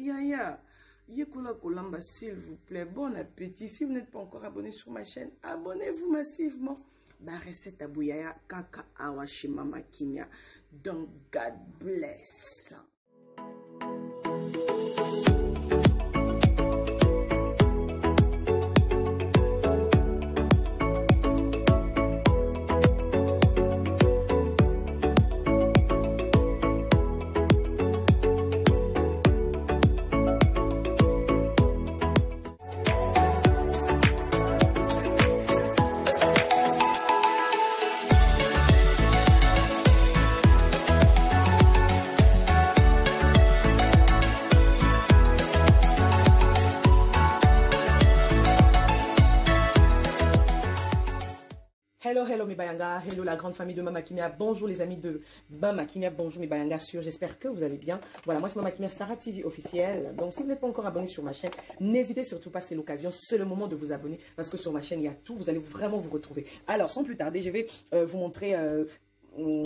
Yaya, Yekola Kolamba, s'il vous plaît, bon appétit. Si vous n'êtes pas encore abonné sur ma chaîne, abonnez-vous massivement. Ma recette à Bouyaya, Kaka Awa chez Mama Kimia. Donc, God bless. Hello mes bayanga, hello la grande famille de Mama Kimia, bonjour les amis de Mama Kimia, bonjour mes bayanga sûrs, j'espère que vous allez bien. Voilà, moi c'est Mama Kimia, Sara TV officielle. Donc si vous n'êtes pas encore abonné sur ma chaîne, n'hésitez surtout pas, c'est l'occasion, c'est le moment de vous abonner parce que sur ma chaîne il y a tout, vous allez vraiment vous retrouver. Alors sans plus tarder, je vais vous montrer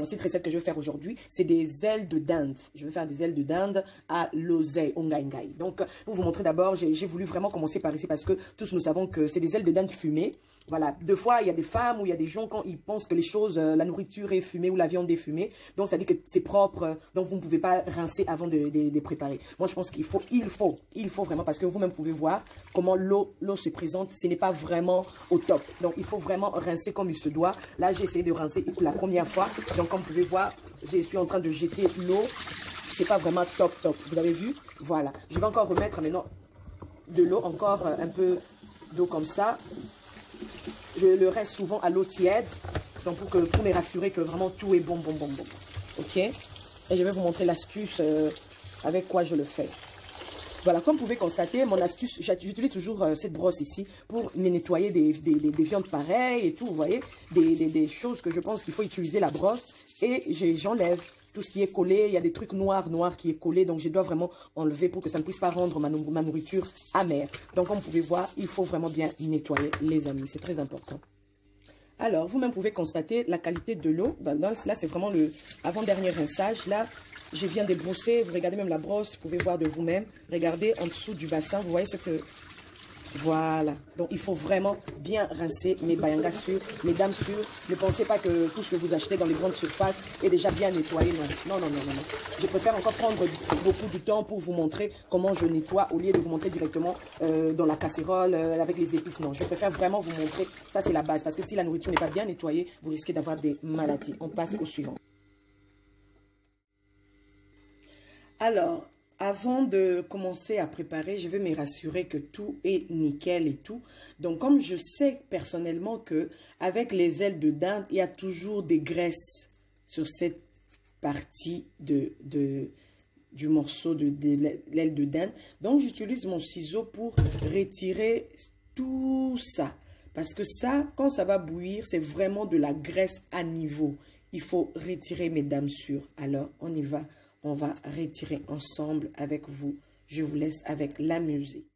cette recette que je vais faire aujourd'hui, c'est des ailes de dinde. Je vais faire des ailes de dinde à l'oseille, au ngaï. Donc, pour vous montrer d'abord, j'ai voulu vraiment commencer par ici parce que tous nous savons que c'est des ailes de dinde fumées. Voilà, deux fois, il y a des femmes ou il y a des gens quand ils pensent que les choses, la nourriture est fumée ou la viande est fumée. Donc, ça dit que c'est propre, donc vous ne pouvez pas rincer avant de préparer. Moi, je pense qu'il faut vraiment, parce que vous-même pouvez voir comment l'eau se présente. Ce n'est pas vraiment au top. Donc, il faut vraiment rincer comme il se doit. Là, j'ai essayé de rincer pour la première fois. Donc, comme vous pouvez voir, je suis en train de jeter l'eau. C'est pas vraiment top. Vous avez vu? Voilà. Je vais encore remettre maintenant de l'eau, encore un peu d'eau comme ça. Je le reste souvent à l'eau tiède. Donc, pour me rassurer que vraiment tout est bon. OK? Et je vais vous montrer l'astuce avec quoi je le fais. Voilà, comme vous pouvez constater, mon astuce, j'utilise toujours cette brosse ici pour me nettoyer des viandes pareilles et tout, vous voyez, des choses que je pense qu'il faut utiliser la brosse et j'enlève tout ce qui est collé. Il y a des trucs noirs qui est collé, donc je dois vraiment enlever pour que ça ne puisse pas rendre ma nourriture amère. Donc, comme vous pouvez voir, il faut vraiment bien nettoyer, les amis, c'est très important. Alors, vous-même pouvez constater la qualité de l'eau. Là, c'est vraiment le avant-dernier rinçage, là. Je viens débrousser, vous regardez même la brosse, vous pouvez voir de vous-même. Regardez en dessous du bassin, vous voyez ce que... Voilà. Donc, il faut vraiment bien rincer mes bayangas sûrs, mes dames sûres. Ne pensez pas que tout ce que vous achetez dans les grandes surfaces est déjà bien nettoyé. Non. Je préfère encore prendre beaucoup de temps pour vous montrer comment je nettoie au lieu de vous montrer directement dans la casserole avec les épices. Non, je préfère vraiment vous montrer. Ça, c'est la base. Parce que si la nourriture n'est pas bien nettoyée, vous risquez d'avoir des maladies. On passe au suivant. Alors, avant de commencer à préparer, je vais me rassurer que tout est nickel et tout. Donc, comme je sais personnellement que avec les ailes de dinde, il y a toujours des graisses sur cette partie du morceau de l'aile de dinde. Donc, j'utilise mon ciseau pour retirer tout ça. Parce que ça, quand ça va bouillir, c'est vraiment de la graisse à niveau. Il faut retirer, mesdames sûres. Alors, on y va. On va retirer ensemble avec vous. Je vous laisse avec la musique.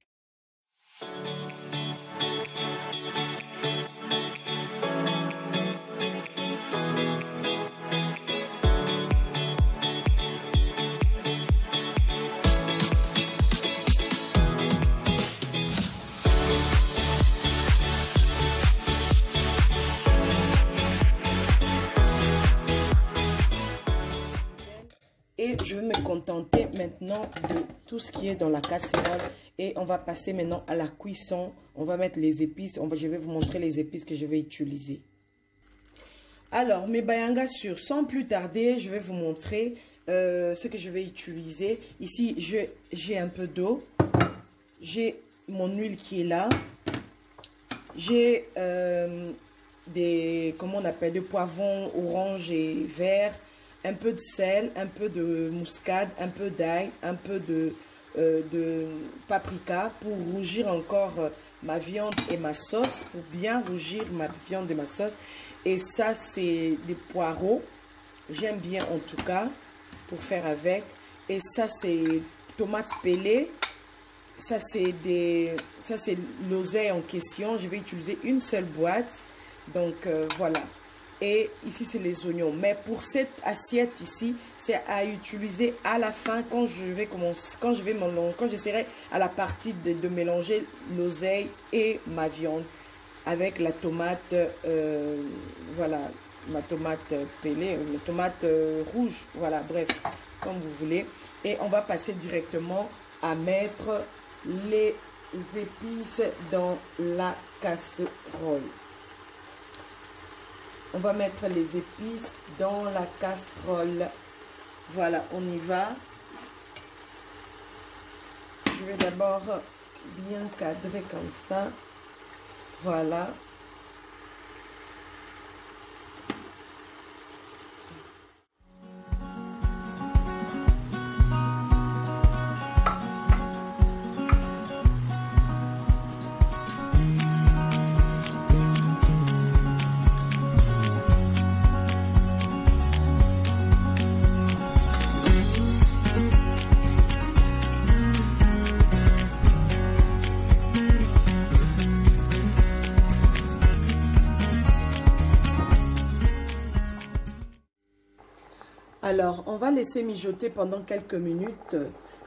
Et je vais me contenter maintenant de tout ce qui est dans la casserole. Et on va passer maintenant à la cuisson. On va mettre les épices. Je vais vous montrer les épices que je vais utiliser. Alors, mes bayangas sûrs, sans plus tarder, je vais vous montrer ce que je vais utiliser. Ici, j'ai un peu d'eau. J'ai mon huile qui est là. J'ai des poivrons orange et vert. Un peu de sel, un peu de muscade, un peu d'ail, un peu de paprika pour rougir encore ma viande et ma sauce, pour bien rougir ma viande et ma sauce. Et ça, c'est des poireaux. J'aime bien en tout cas pour faire avec. Et ça, c'est tomates pelées. Ça, c'est l'oseille en question. Je vais utiliser une seule boîte. Donc, voilà. Et ici, c'est les oignons. Mais pour cette assiette ici, c'est à utiliser à la fin quand je vais commencer, quand j'essaierai à la partie de mélanger l'oseille et ma viande avec la tomate, voilà, ma tomate pelée, la tomate rouge, voilà, bref, comme vous voulez. Et on va passer directement à mettre les épices dans la casserole. On va mettre les épices dans la casserole. Voilà, on y va. Je vais d'abord bien cadrer comme ça. Voilà. Alors, on va laisser mijoter pendant quelques minutes,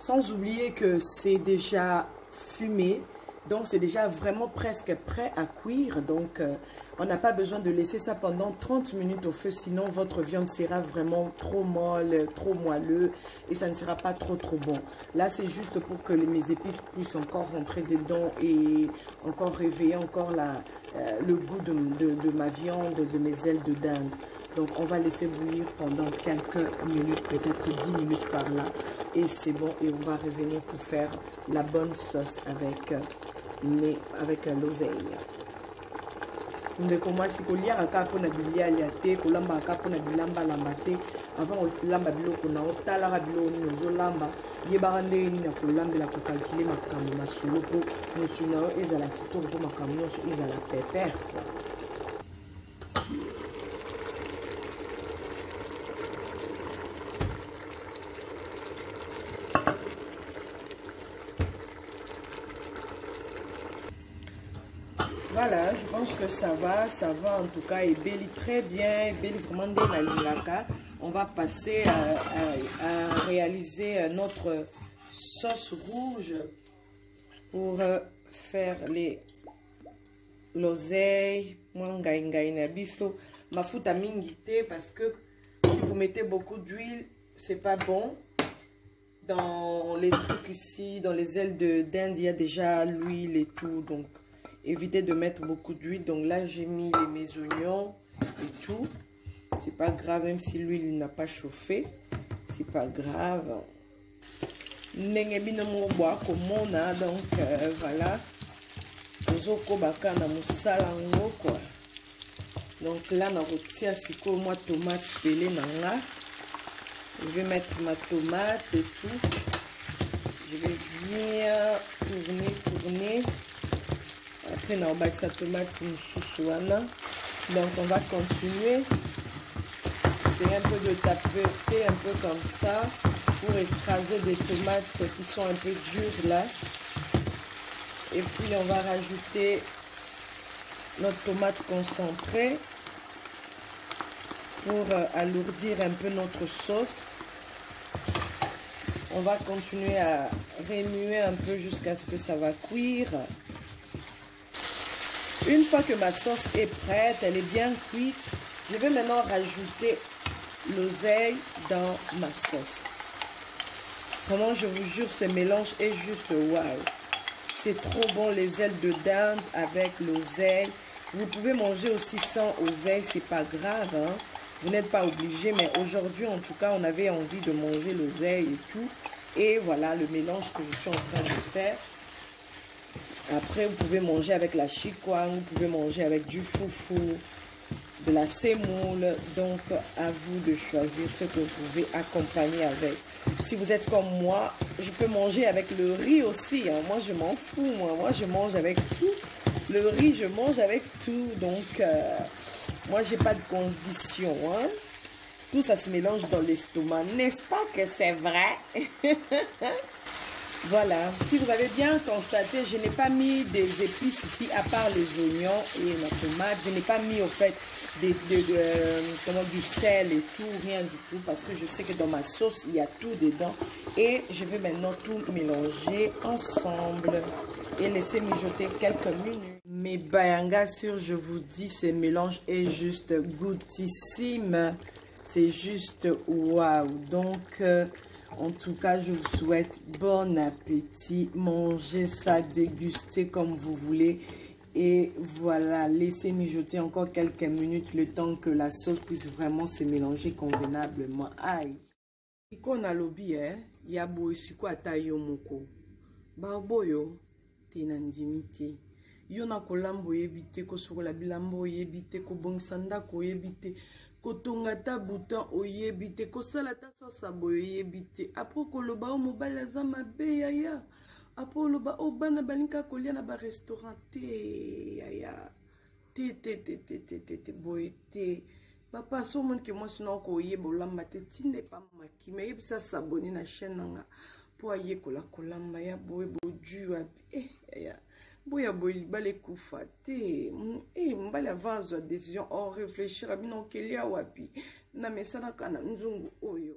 sans oublier que c'est déjà fumé. Donc, c'est déjà vraiment presque prêt à cuire. Donc, on n'a pas besoin de laisser ça pendant 30 minutes au feu. Sinon, votre viande sera vraiment trop molle, trop moelleux. Et ça ne sera pas trop bon. Là, c'est juste pour que mes épices puissent encore rentrer dedans et encore réveiller encore le goût de ma viande, de mes ailes de dinde. Donc, on va laisser bouillir pendant quelques minutes, peut-être 10 minutes par là. Et c'est bon. Et on va revenir pour faire la bonne sauce avec l'oseille. Ndeko mwasi kolia kaka pona bilia liate kolamba kaka pona bilamba lambate avant lamba biloko na otala biloko ni ozolamba yebaka ndenge nini na kolambela kokalkile makambo masolo po mosu na yo ezala kitoko po makambo nyonso ezala pepere. Voilà, je pense que ça va en tout cas, et belli très bien, belli vraiment de la lingaka. On va passer à réaliser notre sauce rouge pour faire l'oseille, mafuta mingite, parce que si vous mettez beaucoup d'huile, c'est pas bon. Dans les trucs ici, dans les ailes de dinde, il y a déjà l'huile et tout, donc évitez de mettre beaucoup d'huile. Donc là, j'ai mis mes oignons et tout. C'est pas grave, même si l'huile n'a pas chauffé. C'est pas grave. Donc voilà. Donc là, on retire moi tomate pelée. Je vais mettre ma tomate et tout. Je vais bien tourner. Après, on va sa tomate souana. Donc, on va continuer. C'est un peu de taper, un peu comme ça, pour écraser des tomates qui sont un peu dures là. Et puis, on va rajouter notre tomate concentrée pour alourdir un peu notre sauce. On va continuer à remuer un peu jusqu'à ce que ça va cuire. Une fois que ma sauce est prête, elle est bien cuite, je vais maintenant rajouter l'oseille dans ma sauce. Vraiment, je vous jure, ce mélange est juste waouh. C'est trop bon, les ailes de dinde avec l'oseille. Vous pouvez manger aussi sans oseille, c'est pas grave, hein. Vous n'êtes pas obligé, mais aujourd'hui, en tout cas, on avait envie de manger l'oseille et tout. Et voilà le mélange que je suis en train de faire. Après, vous pouvez manger avec la chikwang, vous pouvez manger avec du foufou, de la semoule. Donc, à vous de choisir ce que vous pouvez accompagner avec. Si vous êtes comme moi, je peux manger avec le riz aussi. Hein. Moi, je m'en fous. Moi, je mange avec tout. Le riz, je mange avec tout. Donc, moi, j'ai pas de condition. Hein. Tout ça se mélange dans l'estomac. N'est-ce pas que c'est vrai? Voilà, si vous avez bien constaté, je n'ai pas mis des épices ici à part les oignons et la tomate. Je n'ai pas mis au fait du sel et tout, rien du tout, parce que je sais que dans ma sauce, il y a tout dedans. Et je vais maintenant tout mélanger ensemble et laisser mijoter quelques minutes. Mes bayanga sur, je vous dis, ce mélange est juste goûtissime. C'est juste waouh. Donc, en tout cas, je vous souhaite bon appétit. Mangez ça, dégustez comme vous voulez. Et voilà, laissez mijoter encore quelques minutes le temps que la sauce puisse vraiment se mélanger convenablement. Aïe. Iko na lobi ya boy siko ata yo moko. Ba boyo te na ndimi te. Yo na kolambo yebite ko sokola bilambo yebite ko bongsanda ko yebite. Kotonga ta bouton oyebite ko sala ta sosa boyo yebite. Apo koloba o mobile za mabe yaya. Apo loba o bana balinka kolia na ba restaurant te yaya. Te boy te. Papa, so mon que moi sinon ko yeba olamba te tinde pa maki me yebisa s'abonner na chaîne nga po aye kola kolamba ya boye boju api ya boya boy bale kufa te mbale avance décision on réfléchir abino kelia wapi na mesana kana nzungu oyo.